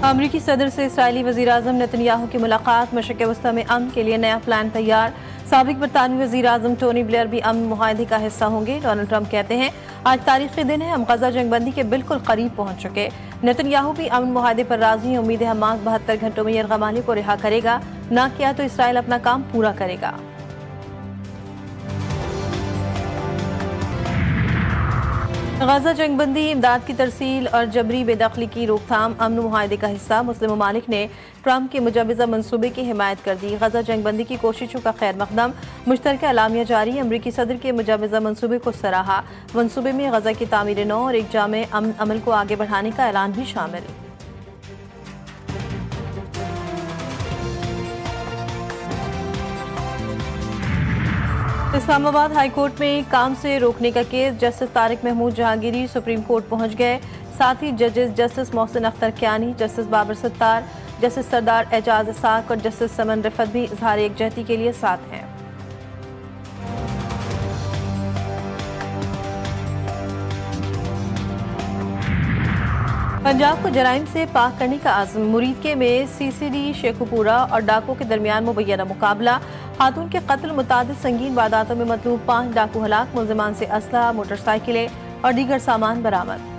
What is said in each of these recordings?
अमरीकी सदर से इसराइली वज़ीर-ए-आज़म नेतन्याहू की मुलाकात। मशरिक़ वस्ता में अमन के लिए नया प्लान तैयार। साबिक़ बरतानवी वज़ीर-ए-आज़म टोनी ब्लेयर भी अमन मुआहदे का हिस्सा होंगे। डोनाल्ड ट्रंप कहते हैं आज तारीख़ी दिन है, हम गज़ा जंगबंदी के बिल्कुल करीब पहुँच चुके। नेतन्याहू भी अमन मुआहदे पर राज़ी हैं। उम्मीद है हमास 72 घंटों में यरग़माली को रिहा करेगा, ना किया तो इसराइल अपना काम पूरा करेगा। गजा जंगबंदी, इमदाद की तरसील और जबरी बेदखली की रोकथाम अमन मुआहदे का हिस्सा। मुस्लिम ममालिक ने ट्रंप के मुजवज़ा मनसूबे की हिमायत कर दी। गजा जंगबंदी की कोशिशों का खैर मकदम। मुश्तरका एलामिया जारी। अमरीकी सदर के मुजवज़ा मनसूबे को सराहा। मनसूबे में गजा की तामीर नौ और एक जामे अमन अमल को आगे बढ़ाने का ऐलान भी शामिल। इस्लामाबाद हाई कोर्ट में काम से रोकने का case. Justice Tariq Mahmood Jahangiri supreme court पहुंच गए। साथ ही जजेस justice Mohsin Akhtar Kiyani, justice Babar Sattar, justice Sardar Ejaz Ishaq और जस्टिस समन रिफत भी इजहार यकजहती के लिए साथ हैं। पंजाब को जराइम से पाक करने का आज़म। मुरीदके में सीसीडी शेखुपुरा और डाकुओं के दरमियान मुबैना मुकाबला। खातून के कत्ल मुतादिद संगीन वारदातों में मतलूब 5 डाकू हलाक। मुल्जिमान से असलहा, मोटरसाइकिलें और दीगर सामान बरामद।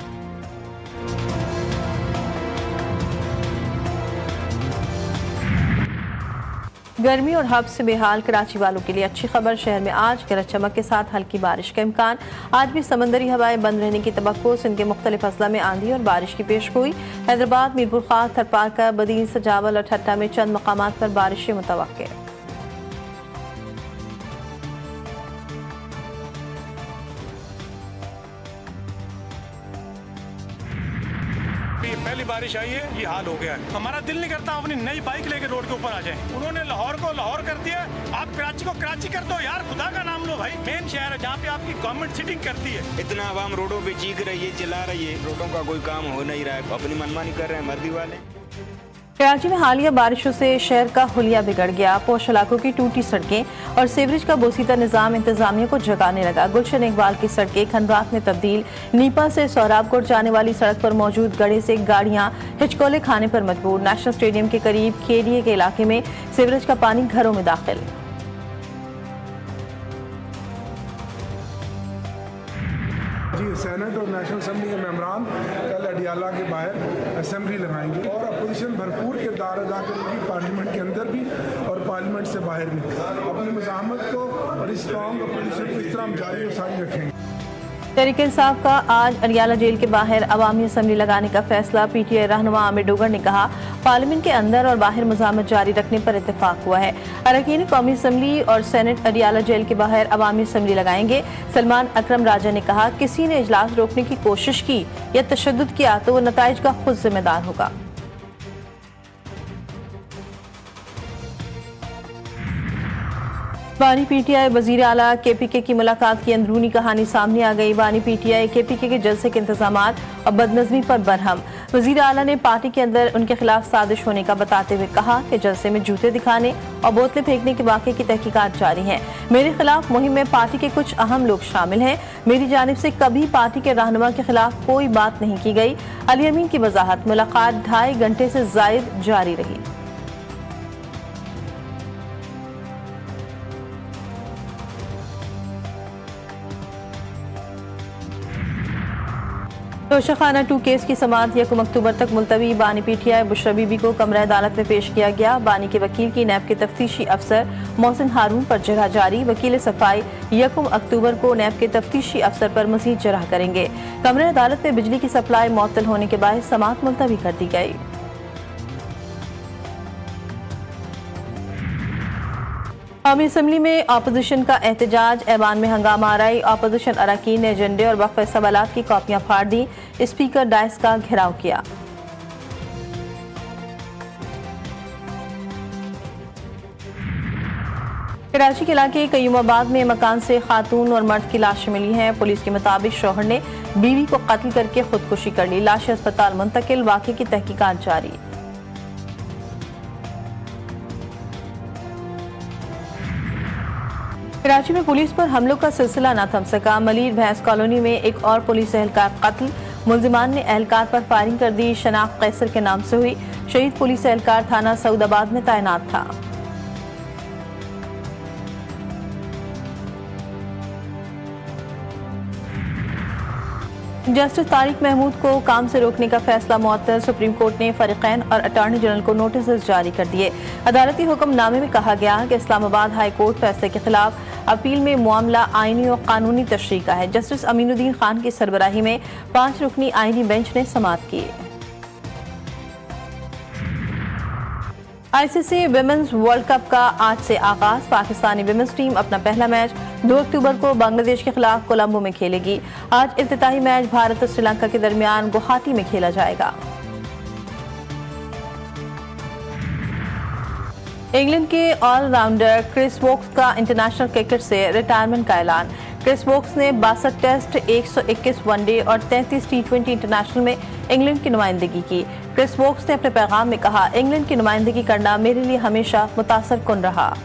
गर्मी और हब्स से बेहाल कराची वालों के लिए अच्छी खबर। शहर में आज गरज चमक के साथ हल्की बारिश का इम्कान। आज भी समंदरी हवाएं बंद रहने की तवक्को। सिंध के मुख्तलिफ अजला में आंधी और बारिश की पेशगोई। हैदराबाद, मीरपुर खास, थरपारका, बदीन, सजावल और ठट्टा में चंद मकामात पर बारिशें मुतवक्के। ये पहली बारिश आई है, ये हाल हो गया है। हमारा दिल नहीं करता अपनी नई बाइक लेके रोड के ऊपर आ जाए। उन्होंने लाहौर को लाहौर कर दिया, आप कराची को कराची कर दो यार, खुदा का नाम लो भाई। मेन शहर है जहाँ पे आपकी गवर्नमेंट सिटिंग करती है। इतना आवाम रोडों पे चीख रही है, चिल्ला रही है, रोडों का कोई काम हो नहीं रहा है, अपनी मनमानी कर रहे हैं मर्दी वाले। कराची में हालिया बारिशों से शहर का हुलिया बिगड़ गया। पोश इलाकों की टूटी सड़कें और सीवरेज का बोसीदा निजाम इंतजामिया को जगाने लगा। गुलशन इकबाल की सड़कें खंडरात में तब्दील। नीपा से सोहराबकोट जाने वाली सड़क पर मौजूद गड्ढे से गाड़ियां हिचकोले खाने पर मजबूर। नेशनल स्टेडियम के करीब केडीए के इलाके में सीवरेज का पानी घरों में दाखिल। सेनेट और नेशनल असेंबली के मेंबरान कल अडियाला के बाहर असेंबली लगाएंगे और अपोजिशन भरपूर किरदार अदा करेगी, पार्लियामेंट के अंदर भी और पार्लियामेंट से बाहर भी। अपनी मुज़ाहमत को और स्ट्रॉन्ग अपोजिशन को इस तरह हम जारी और सारी रखेंगे। तहरीक इंसाफ का आज अडियाला जेल के बाहर अवामी असम्बली लगाने का फैसला। पीटीआई रहनुमा आमिर डोगर ने कहा पार्लियामेंट के अंदर और बाहर मुज़ाहमत जारी रखने पर इत्तेफाक हुआ है। अरकान कौमी असम्बली और सेनेट अडियाला जेल के बाहर अवामी असम्बली लगाएंगे। सलमान अकरम राजा ने कहा किसी ने इजलास रोकने की कोशिश की या तशद्दुद किया तो वो नताइज का खुद जिम्मेदार होगा। बानी पीटीआई वजीर आला केपीके की मुलाकात की अंदरूनी कहानी सामने आ गई। बानी पीटीआई केपीके के जलसे के इंतजामात और बदनज़मी पर बरहम। वजीर आला ने पार्टी के अंदर उनके खिलाफ साजिश होने का बताते हुए कहा कि जलसे में जूते दिखाने और बोतलें फेंकने के वाक़े की तहकीकात जारी है। मेरे खिलाफ मुहिम में पार्टी के कुछ अहम लोग शामिल हैं। मेरी जानिब से कभी पार्टी के रहनुमा के खिलाफ कोई बात नहीं की गई। अली अमीन की वजाहत। मुलाकात 2.5 घंटे से ज़ायद जारी रही। तोशाखाना 2 केस की समाअत 1 अक्टूबर तक मुलतवी। बानी पीटीआई बुशरा बीबी को कमरा अदालत में पेश किया गया। बानी के वकील की नैब के तफ्तीशी अफसर मोहसिन हारून पर जरह जारी। वकील सफाई 1 अक्टूबर को नैब के तफ्तीशी अफसर पर मजीद जरह करेंगे। कमरा अदालत में बिजली की सप्लाई मुअत्तल होने के बाद समाअत मुलतवी कर दी गई। कौमी असम्बली में अपोजिशन का एहतजाज। ऐवान में हंगामा आराई। अपोजिशन अरकान ने एजेंडे और वक्फ सवालात की कॉपियां फाड़ दी। स्पीकर डायस का घेराव किया। कराची के इलाके कयूमाबाद में मकान से खातून और मर्द की लाशें मिली हैं। पुलिस के मुताबिक शौहर ने बीवी को कत्ल करके खुदकुशी कर ली। लाशें अस्पताल मुंतकिल। वाक़े की तहकीकात जारी। कराची में पुलिस पर हमलों का सिलसिला न थम सका। मलिर भैंस कॉलोनी में एक और पुलिस एहलकार कत्ल। मुलजिमान ने एहलकार पर फायरिंग कर दी। शनाख्त कैसर के नाम से हुई। शहीद पुलिस एहलकार थाना सऊदाबाद में तैनात था। जस्टिस तारिक महमूद को काम से रोकने का फैसला मुअत्तल। सुप्रीम कोर्ट ने फरीकैन और अटॉर्नी जनरल को नोटिस जारी कर दिए। अदालती हुक्मनामे में कहा गया कि इस्लामाबाद हाई कोर्ट फैसले के खिलाफ अपील में मामला आईनी और कानूनी तशरीह का है। जस्टिस अमीनुद्दीन खान की सरबराही में 5 रुकनी आईनी बेंच ने समाअत की। आईसीसी विमेंस वर्ल्ड कप का आज से आगाज। पाकिस्तानी विमेंस टीम अपना पहला मैच 2 अक्टूबर को बांग्लादेश के खिलाफ कोलंबो में खेलेगी। आज इफ्तिताही मैच भारत और श्रीलंका के दरमियान गुवाहाटी में खेला जाएगा। इंग्लैंड के ऑलराउंडर क्रिस वोक्स का इंटरनेशनल क्रिकेट से रिटायरमेंट का ऐलान। क्रिस वोक्स ने 62 टेस्ट, 121 वनडे और 33 T20 इंटरनेशनल में इंग्लैंड की नुमाइंदगी की। क्रिस वोक्स ने अपने पैगाम में कहा, इंग्लैंड की नुमाइंदगी करना मेरे लिए हमेशा मुतासर कुन रहा।